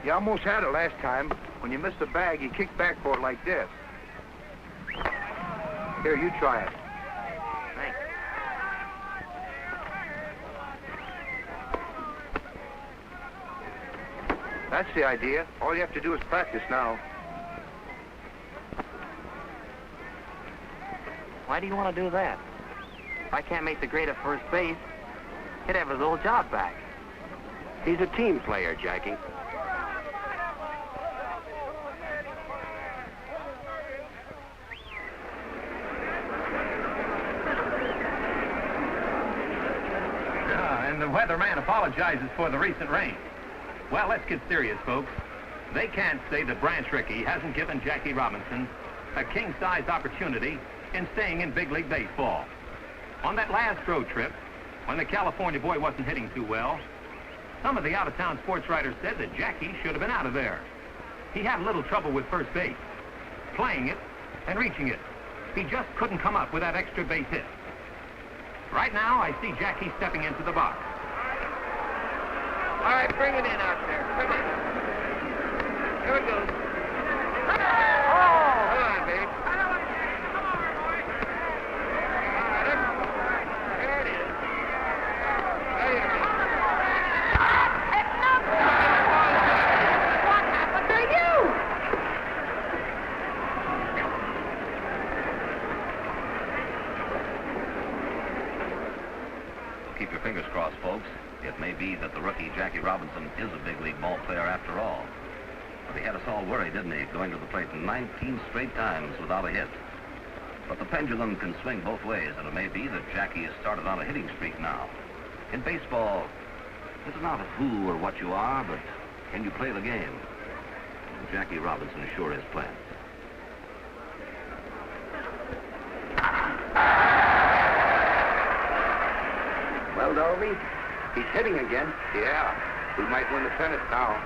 You almost had it last time. When you missed the bag, you kicked back for it like this. Here, you try it. Thanks. That's the idea. All you have to do is practice now. Why do you want to do that? If I can't make the grade at first base, he'd have his old job back. He's a team player, Jackie. And the weatherman apologizes for the recent rain. Well, let's get serious, folks. They can't say that Branch Rickey hasn't given Jackie Robinson a king-size opportunity in staying in big league baseball. On that last road trip, when the California boy wasn't hitting too well, Some of the out-of-town sports writers said that Jackie should have been out of there. He had a little trouble with first base, playing it and reaching it. He just couldn't come up with that extra base hit. Right now, I see Jackie stepping into the box. All right, bring it in out there. Come on. Here it goes. Oh! Come on, babe. There it is. There it is. What happened to you? Keep your fingers crossed, folks. It may be that the rookie Jackie Robinson is a big league ball player after all. But he had us all worried, didn't he, going to the plate 19 straight times without a hit. But the pendulum can swing both ways, and it may be that Jackie has started on a hitting streak now. In baseball, it's not who or what you are, but can you play the game? And Jackie Robinson sure is playing. Well, Dolby, he's hitting again. Yeah, we might win the pennant now.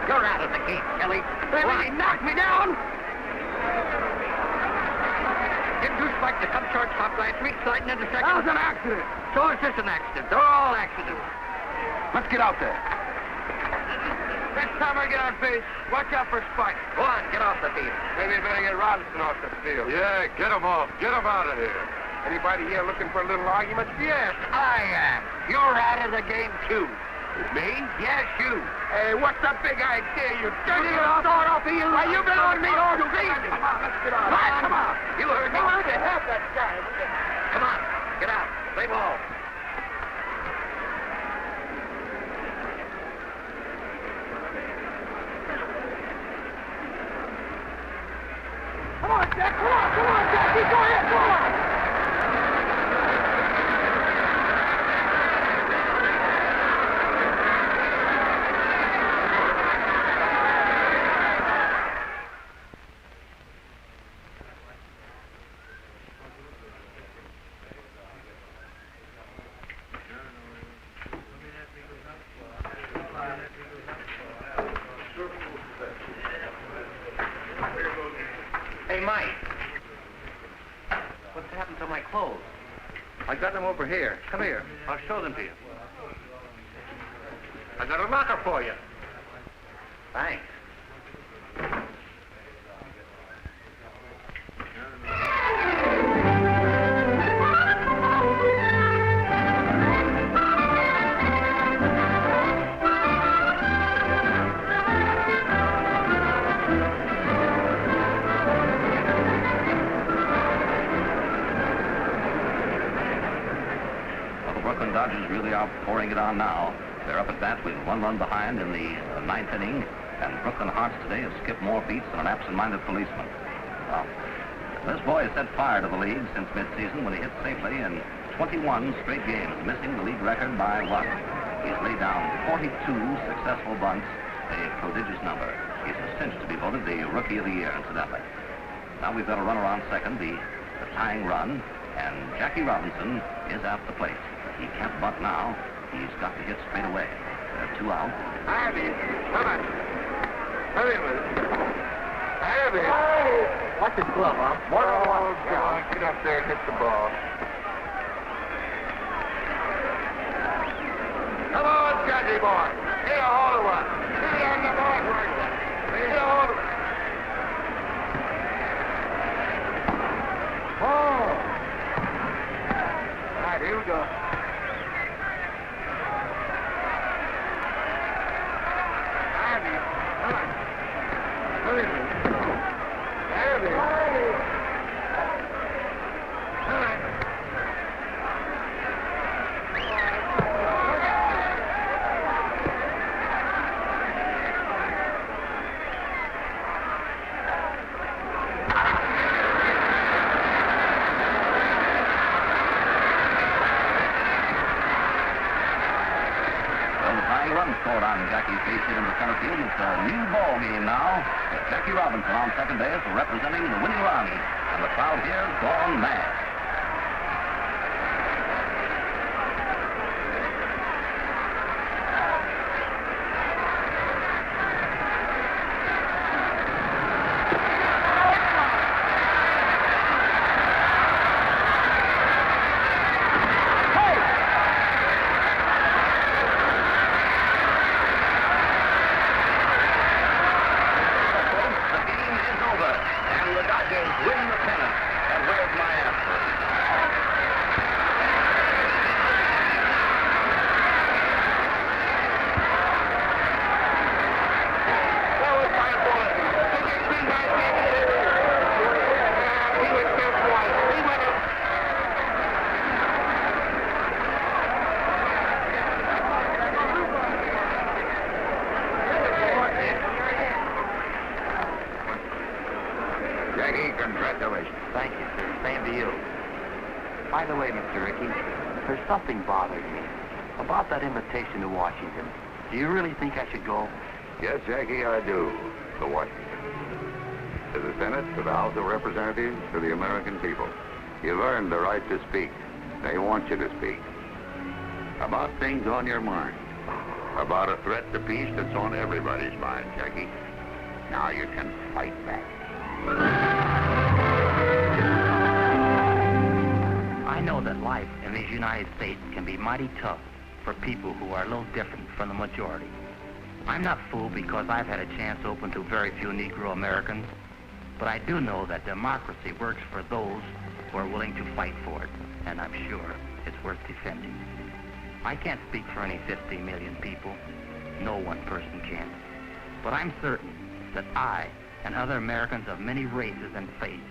You're out of the gate, Kelly. He knocked me down. Didn't you spike the cut shortstop last week, sliding into second? That was an accident. So is this an accident? They're all accidents. Let's get out there. Next time I get on base, watch out for Spike. Go on, get off the field. Maybe you better get Robinson off the field. Yeah, get him off. Get him out of here. Anybody here looking for a little argument? Yes. I am. You're out of the game, too. Me? Yes, you. Hey, what's the big idea, you dirty Start off of you. Why, you been on me all season. Come on, let's get on. Come on. You heard me. Go on to help that guy. Come on, get out. Play ball. Come on, Jack. Come on, Jackie. Go ahead, go on. Hey, Mike. What's happened to my clothes? I got them over here. Come here. I'll show them to you. I got a locker for you. Thanks. Dodgers really are pouring it on now. They're up at bat with 1 run behind in the 9th inning, and Brooklyn Hearts today have skipped more beats than an absent-minded policeman. Well, this boy has set fire to the league since midseason when he hit safely in 21 straight games, missing the league record by 1. He's laid down 42 successful bunts, a prodigious number. He's a cinch to be voted the Rookie of the Year, incidentally. Now we've got a runner on second, the tying run, and Jackie Robinson is at the plate. He can't bunt now. He's got to hit straight away. 2 out. I have it. Come on. Hurry with it. I have it. Watch his glove, huh? Oh, God. Get up there and hit the ball. Come on, Jackie boy. Hit a hole in one. Hit it on the ball right there. Hit a hole in one. Oh. All right, here we go. tying run scored on Jackie's base hit in the center field. It's a new ball game now. With Jackie Robinson on second base representing the winning run. And the crowd here gone mad. Congratulations. Thank you, sir. Same to you. By the way, Mr. Rickey, there's something bothering me about that invitation to Washington. Do you really think I should go? Yes, Jackie, I do. To Washington. To the Senate, to the House of Representatives, to the American people. You've earned the right to speak. They want you to speak. About things on your mind. About a threat to peace that's on everybody's mind, Jackie. Now you can fight back. I know that life in these United States can be mighty tough for people who are a little different from the majority. I'm not fooled because I've had a chance open to very few Negro Americans, but I do know that democracy works for those who are willing to fight for it, and I'm sure it's worth defending. I can't speak for any 50 million people. No one person can. But I'm certain that I and other Americans of many races and faiths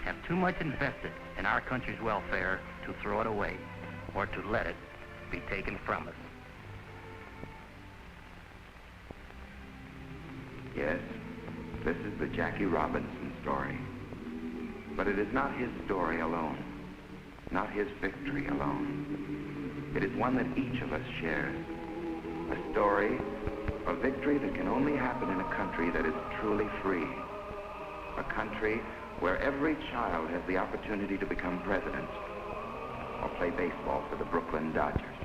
have too much invested in our country's welfare to throw it away or to let it be taken from us. Yes, this is the Jackie Robinson story. But it is not his story alone, not his victory alone. It is one that each of us shares. A story of victory that can only happen in a country that is truly free. A country where every child has the opportunity to become president or play baseball for the Brooklyn Dodgers.